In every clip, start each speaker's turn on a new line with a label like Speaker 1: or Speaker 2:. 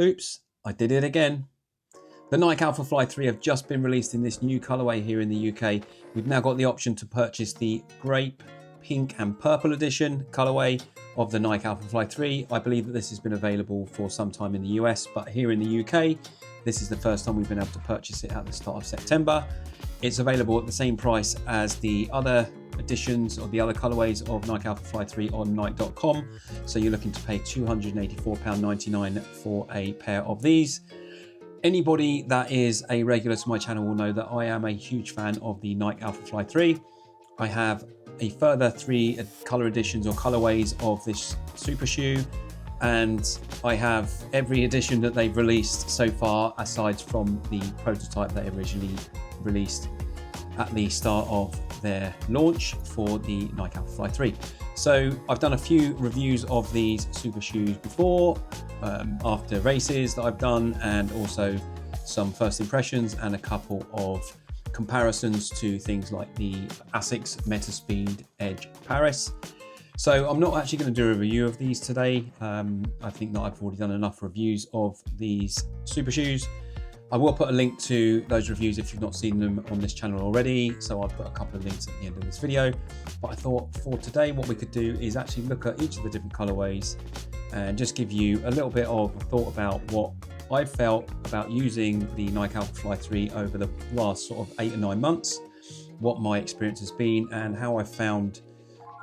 Speaker 1: Oops, I did it again. The Nike Alphafly 3 have just been released in this new colorway here in the UK. We've now got the option to purchase the grape, pink and purple edition colorway of the Nike Alphafly 3. I believe that this has been available for some time in the US, but here in the UK, this is the first time we've been able to purchase it at the start of September. It's available at the same price as the other editions or the other colorways of Nike Alphafly 3 on Nike.com. So you're looking to pay £284.99 for a pair of these. Anybody that is a regular to my channel will know that I am a huge fan of the Nike Alphafly 3. I have a further 3 color editions or colorways of this super shoe, and I have every edition that they've released so far aside from the prototype they originally released at the start of their launch for the Nike Alphafly 3. So I've done a few reviews of these super shoes before, after races that I've done, and also some first impressions and a couple of comparisons to things like the Asics Metaspeed Edge Paris. So I'm not actually going to do a review of these today. I think that I've already done enough reviews of these super shoes. I will put a link to those reviews if you've not seen them on this channel already. So I'll put a couple of links at the end of this video. But I thought for today, what we could do is actually look at each of the different colorways and just give you a little bit of a thought about what I've felt about using the Nike Alphafly 3 over the last sort of 8 or 9 months, what my experience has been and how I've found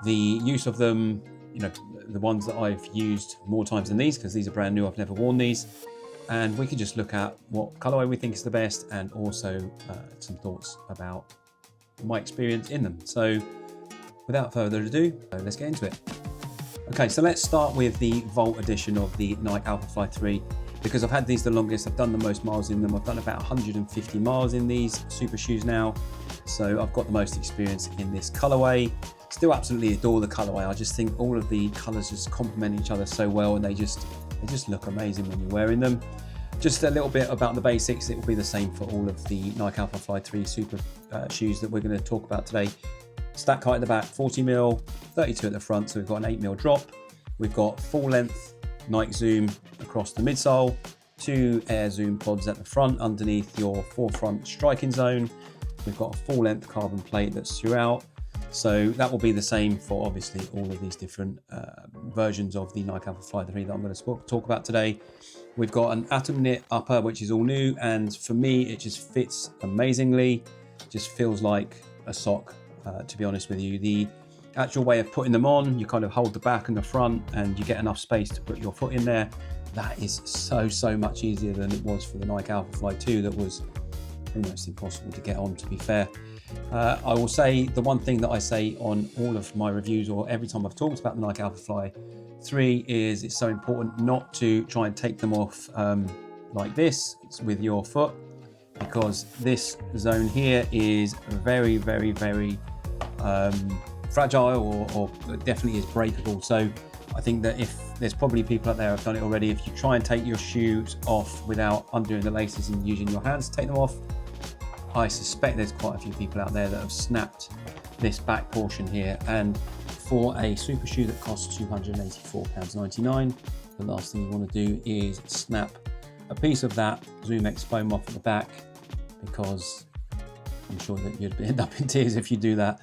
Speaker 1: the use of them, you know, the ones that I've used more times than these, because these are brand new, I've never worn these. And we can just look at what colorway we think is the best and also some thoughts about my experience in them. So without further ado, let's get into it. Okay, so let's start with the Vault edition of the Nike Alphafly 3, because I've had these the longest. I've done the most miles in them. I've done about 150 miles in these super shoes now. So I've got the most experience in this colorway. Still absolutely adore the colorway. I just think all of the colors just complement each other so well, and they just look amazing when you're wearing them. Just a little bit about the basics. It will be the same for all of the Nike Alphafly 3 super shoes that we're going to talk about today. Stack height at the back, 40mm, 32 at the front, so we've got an 8mm drop. We've got full length Nike Zoom across the midsole, 2 Air Zoom pods at the front underneath your forefront striking zone. We've got a full length carbon plate that's throughout. So that will be the same for obviously all of these different versions of the Nike Alphafly 3 that I'm going to talk about today. We've got an atom knit upper, which is all new, and for me it just fits amazingly. Just feels like a sock, to be honest with you. The actual way of putting them on, you kind of hold the back and the front and you get enough space to put your foot in there. That is so much easier than it was for the Nike Alphafly 2 that was almost impossible to get on, to be fair. I will say the one thing that I say on all of my reviews, or every time I've talked about the Nike Alphafly 3, is it's so important not to try and take them off like this with your foot, because this zone here is very fragile, or definitely is breakable. So I think that if there's probably people out there who have done it already, if you try and take your shoes off without undoing the laces and using your hands to take them off, I suspect there's quite a few people out there that have snapped this back portion here. And for a super shoe that costs £284.99, the last thing you want to do is snap a piece of that ZoomX foam off at the back, because I'm sure that you'd end up in tears if you do that,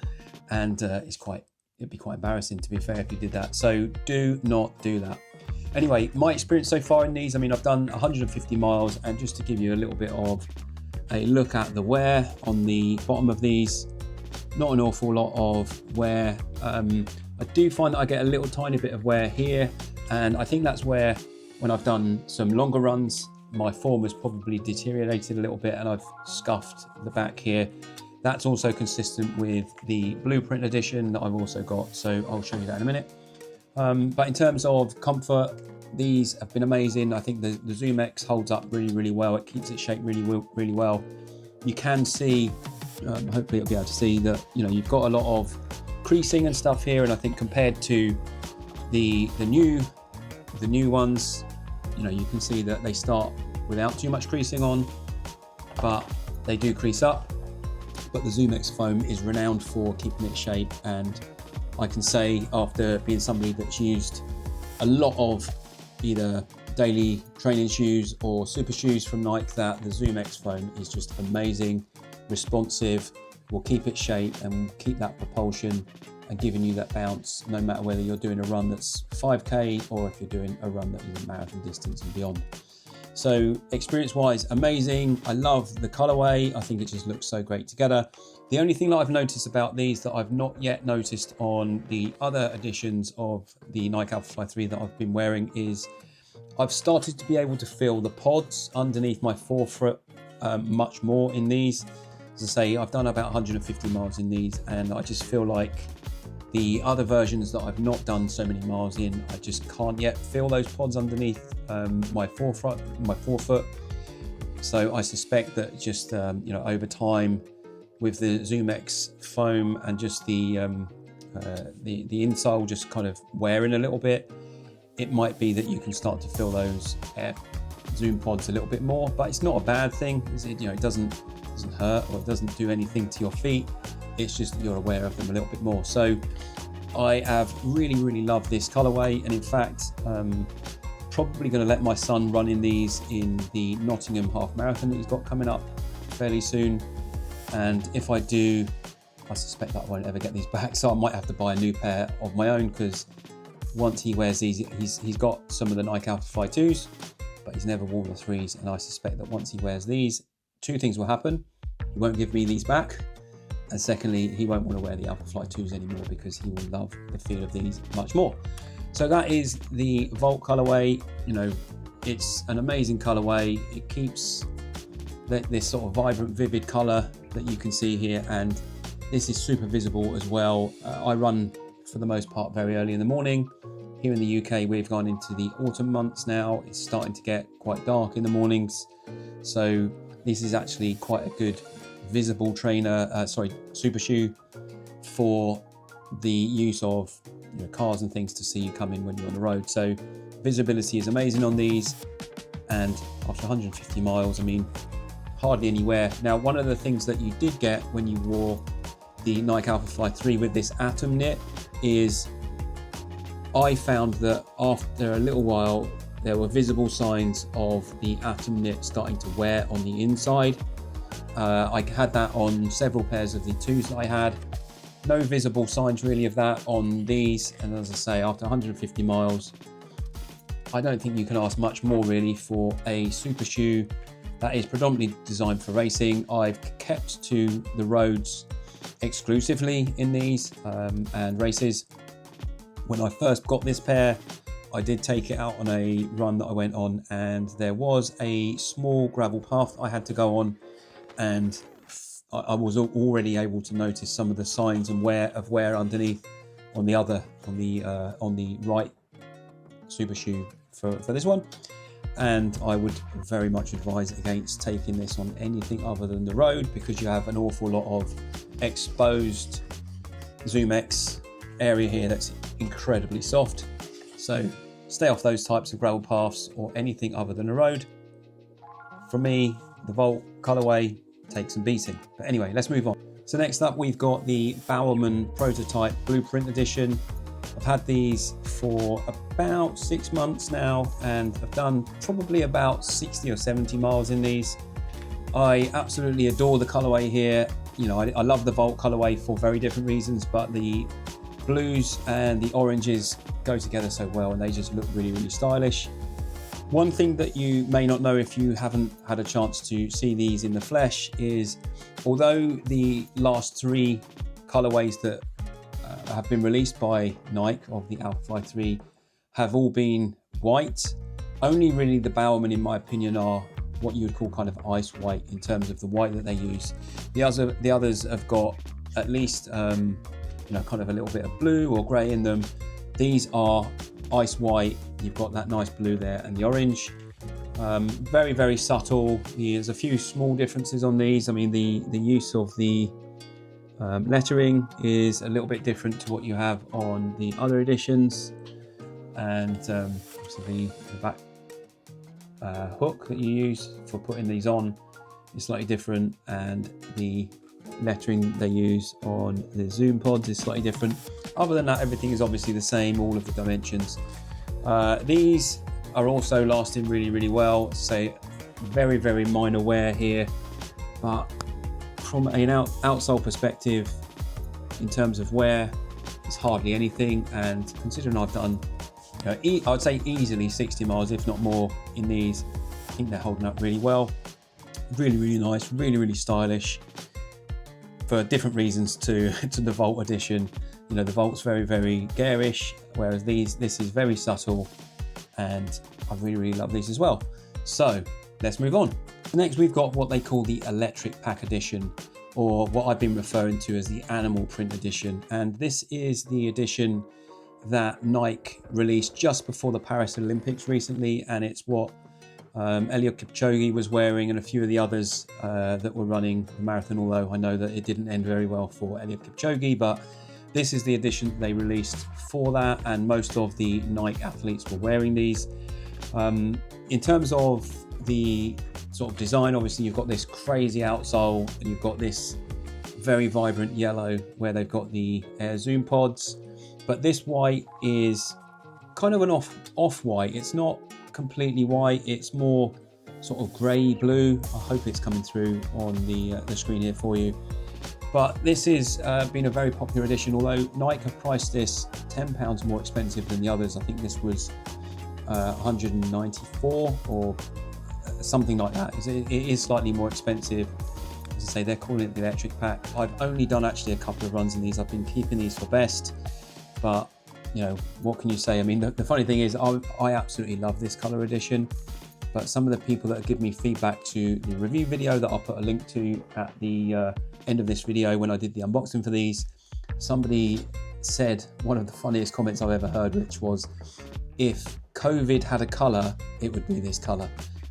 Speaker 1: and it'd be quite embarrassing, to be fair, if you did that. So do not do that. Anyway, my experience so far in these, I mean, I've done 150 miles, and just to give you a little bit of a look at the wear on the bottom of these, not an awful lot of wear. I do find that I get a little tiny bit of wear here, and I think that's where, when I've done some longer runs, my form has probably deteriorated a little bit and I've scuffed the back here. That's also consistent with the Blueprint edition that I've also got, so I'll show you that in a minute. But in terms of comfort, these have been amazing. I think the ZoomX holds up really well. It keeps its shape really well. You can see, hopefully you'll be able to see that, you know, you've got a lot of creasing and stuff here, and I think compared to the new ones, you know, you can see that they start without too much creasing on, but they do crease up. But the ZoomX foam is renowned for keeping its shape, and I can say, after being somebody that's used a lot of either daily training shoes or super shoes from Nike, that the Zoom X foam is just amazing, responsive, will keep its shape and keep that propulsion and giving you that bounce no matter whether you're doing a run that's 5k or if you're doing a run that is a marathon distance and beyond. So experience wise, amazing. I love the colorway. I think it just looks so great together. The only thing that I've noticed about these that I've not yet noticed on the other editions of the Nike Alphafly 3 that I've been wearing is I've started to be able to feel the pods underneath my forefoot much more in these. As I say, I've done about 150 miles in these, and I just feel like the other versions that I've not done so many miles in, I just can't yet feel those pods underneath my forefoot. So I suspect that just over time, with the Zoom X foam and just the insole just kind of wearing a little bit, it might be that you can start to feel those Zoom pods a little bit more. But it's not a bad thing. It doesn't hurt or it doesn't do anything to your feet. It's just that you're aware of them a little bit more. So I have really loved this colorway, and in fact probably going to let my son run in these in the Nottingham half marathon that he's got coming up fairly soon. And if I do, I suspect that I won't ever get these back, so I might have to buy a new pair of my own, because once he wears these, he's got some of the Nike Alphafly 2s, but he's never worn the 3s, and I suspect that once he wears these, two things will happen. He won't give me these back, and secondly, he won't want to wear the Alphafly 2s anymore because he will love the feel of these much more. So that is the Volt colorway. It's an amazing colorway. It keeps this sort of vibrant, vivid color that you can see here, and this is super visible as well. I run for the most part very early in the morning. Here in the UK, we've gone into the autumn months now. It's starting to get quite dark in the mornings, so this is actually quite a good visible super shoe for the use of cars and things to see you coming when you're on the road. So visibility is amazing on these, and after 150 miles, I mean, hardly any wear. Now, one of the things that you did get when you wore the Nike Alphafly 3 with this Atom knit is I found that after a little while there were visible signs of the Atom knit starting to wear on the inside. I had that on several pairs of the 2s that I had. No visible signs really of that on these, and as I say, after 150 miles, I don't think you can ask much more really for a super shoe that is predominantly designed for racing. I've kept to the roads exclusively in these and races. When I first got this pair, I did take it out on a run that I went on, and there was a small gravel path I had to go on, and I was already able to notice some of the signs and wear underneath on the right super shoe for this one. And I would very much advise against taking this on anything other than the road, because you have an awful lot of exposed Zoom X area here that's incredibly soft. So stay off those types of gravel paths or anything other than the road. For me, the Volt colorway takes some beating. But anyway, let's move on. So next up, we've got the Bowerman Prototype Blueprint Edition. I've had these for about 6 months now, and I've done probably about 60 or 70 miles in these. I absolutely adore the colorway here. I love the Volt colorway for very different reasons, but the blues and the oranges go together so well, and they just look really stylish. One thing that you may not know if you haven't had a chance to see these in the flesh is, although the last 3 colorways that have been released by Nike of the Alphafly 3 have all been white, only really the Bowerman, in my opinion, are what you would call kind of ice white in terms of the white that they use. The others have got at least kind of a little bit of blue or grey in them. These are ice white. You've got that nice blue there and the orange. Very subtle. There's a few small differences on these. I mean, the use of the lettering is a little bit different to what you have on the other editions, and so the back hook that you use for putting these on is slightly different, and the lettering they use on the Zoom pods is slightly different. Other than that, everything is obviously the same, all of the dimensions. These are also lasting really well. So very minor wear here, but from an outsole perspective, in terms of wear, it's hardly anything. And considering I've done, I'd say easily 60 miles, if not more, in these, I think they're holding up really well. Really nice, really stylish, for different reasons to the Volt edition. The Volt's very garish, whereas this is very subtle, and I really love these as well. So let's move on. Next, we've got what they call the Electric Pack edition, or what I've been referring to as the Animal Print edition. And this is the edition that Nike released just before the Paris Olympics recently, and it's what Eliud Kipchoge was wearing, and a few of the others that were running the marathon, although I know that it didn't end very well for Eliud Kipchoge. But this is the edition they released for that, and most of the Nike athletes were wearing these. In terms of the sort of design, obviously you've got this crazy outsole, and you've got this very vibrant yellow where they've got the Air Zoom pods, but this white is kind of an off-white. It's not completely white, it's more sort of grey blue. I hope it's coming through on the screen here for you. But this has been a very popular edition, although Nike have priced this £10 more expensive than the others. I think this was 194 or something like that. It is slightly more expensive. As I say, they're calling it the Electric Pack. I've only done actually a couple of runs in these. I've been keeping these for best, but what can you say? I mean, the funny thing is I absolutely love this color edition, but some of the people that have given me feedback to the review video that I'll put a link to at the end of this video when I did the unboxing for these, somebody said one of the funniest comments I've ever heard, which was, if COVID had a color, it would be this color.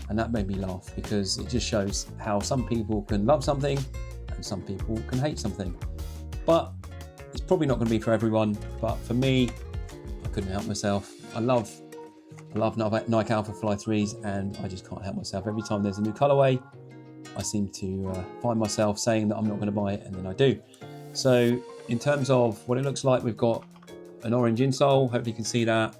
Speaker 1: And that made me laugh, because it just shows how some people can love something and some people can hate something. But it's probably not going to be for everyone, but for me, I couldn't help myself. I love Nike Alphafly 3s, and I just can't help myself. Every time there's a new colorway, I seem to find myself saying that I'm not going to buy it, and then I do. So in terms of what it looks like, we've got an orange insole, hopefully you can see that.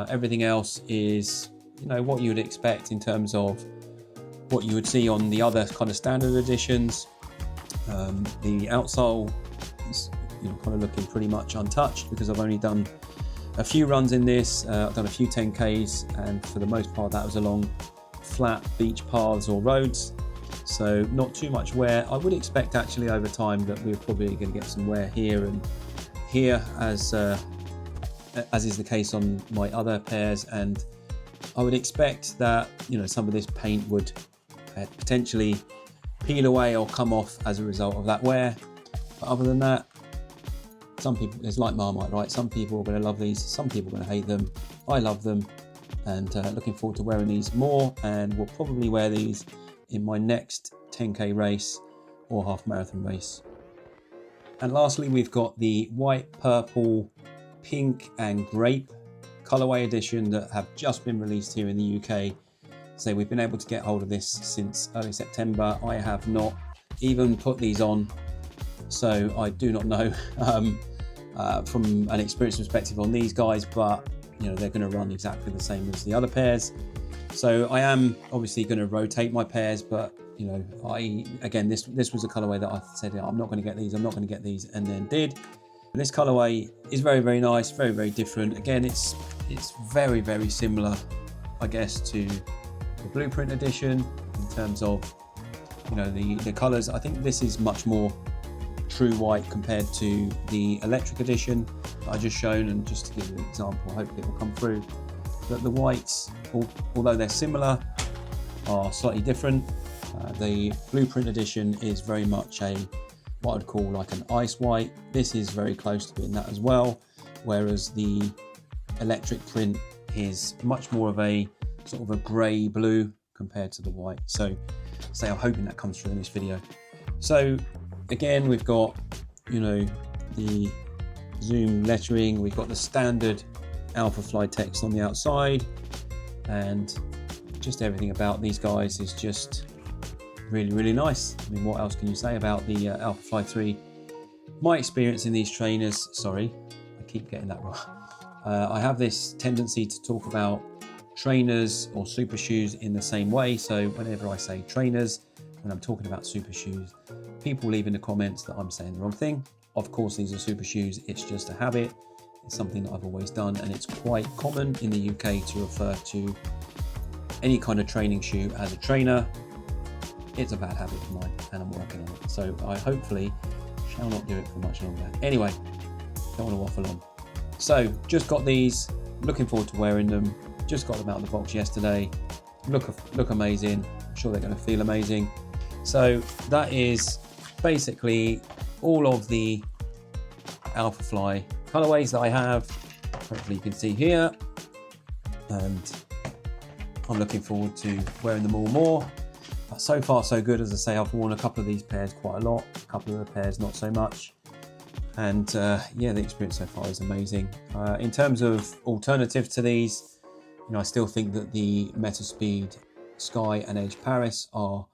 Speaker 1: Everything else is what you would expect in terms of what you would see on the other kind of standard editions. The outsole is kind of looking pretty much untouched, because I've only done a few runs in this. I've done a few 10Ks, and for the most part that was along flat beach paths or roads, so not too much wear. I would expect actually over time that we're probably going to get some wear here and here, as is the case on my other pairs, and I would expect that some of this paint would potentially peel away or come off as a result of that wear. But other than that, some people, it's like Marmite, right? Some people are going to love these, some people are going to hate them. I love them, and looking forward to wearing these more, and will probably wear these in my next 10K race or half marathon race. And lastly, we've got the white, purple, pink and grape colorway edition that have just been released here in the UK. So we've been able to get hold of this since early September. I have not even put these on, so I do not know from an experience perspective on these guys, but they're going to run exactly the same as the other pairs. So I am obviously going to rotate my pairs, but this was a colorway that I said I'm not going to get these, and then did. This colorway is very nice, very different. Again, it's very similar, I guess, to the Blueprint edition in terms of the colors. I think this is much more true white compared to the Electric edition that I just shown. And just to give you an example, hopefully it will come through, that the whites, although they're similar, are slightly different. The Blueprint edition is very much what I'd call like an ice white. This is very close to being that as well, whereas the Electric print is much more of a sort of a grey blue compared to the white. So I'm hoping that comes through in this video. So again, we've got the Zoom lettering, we've got the standard Alphafly text on the outside, and just everything about these guys is just really nice. I mean, what else can you say about the Alphafly 3? My experience in these trainers, sorry, I keep getting that wrong. I have this tendency to talk about trainers or super shoes in the same way. So whenever I say trainers, when I'm talking about super shoes, people leave in the comments that I'm saying the wrong thing. Of course, these are super shoes. It's just a habit. It's something that I've always done, and it's quite common in the UK to refer to any kind of training shoe as a trainer. It's a bad habit of mine, and I'm working on it. So I hopefully shall not do it for much longer. Anyway, don't want to waffle on. So just got these, looking forward to wearing them. Just got them out of the box yesterday. Look amazing. I'm sure they're going to feel amazing. So that is basically all of the Alphafly colorways that I have. Hopefully you can see here, and I'm looking forward to wearing them all more. But so far so good. As I say, I've worn a couple of these pairs quite a lot, a couple of the pairs not so much, and yeah, the experience so far is amazing. In terms of alternative to these, you know, I still think that the Metaspeed Sky and Edge Paris are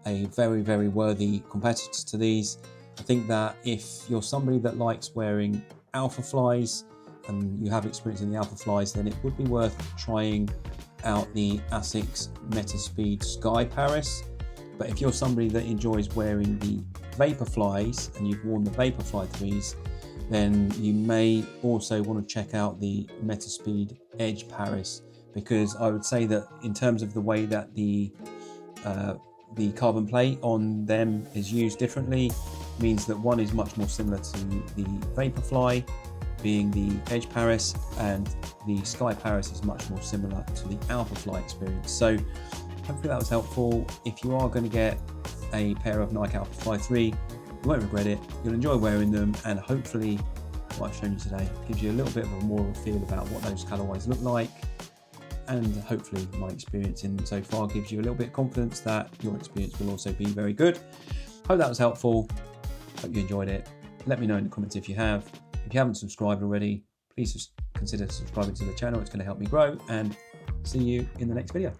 Speaker 1: a very, very worthy competitors to these. I think that if you're somebody that likes wearing Alphaflys and you have experience in the Alphaflys, then it would be worth trying out the Asics Metaspeed Sky Paris. But if you're somebody that enjoys wearing the Vaporflies and you've worn the Vaporfly 3s, then you may also want to check out the Metaspeed Edge Paris, because I would say that in terms of the way that the carbon plate on them is used differently, means that one is much more similar to the Vaporfly, being the Edge Paris, and the Sky Paris is much more similar to the Alphafly experience. So hopefully that was helpful. If you are going to get a pair of Nike Alphafly 3, you won't regret it. You'll enjoy wearing them, and hopefully what I've shown you today gives you a little bit of a more of a feel about what those colorways look like. And hopefully my experience in them so far gives you a little bit of confidence that your experience will also be very good. Hope that was helpful. Hope you enjoyed it. Let me know in the comments if you have. If you haven't subscribed already, please just consider subscribing to the channel. It's going to help me grow, and see you in the next video.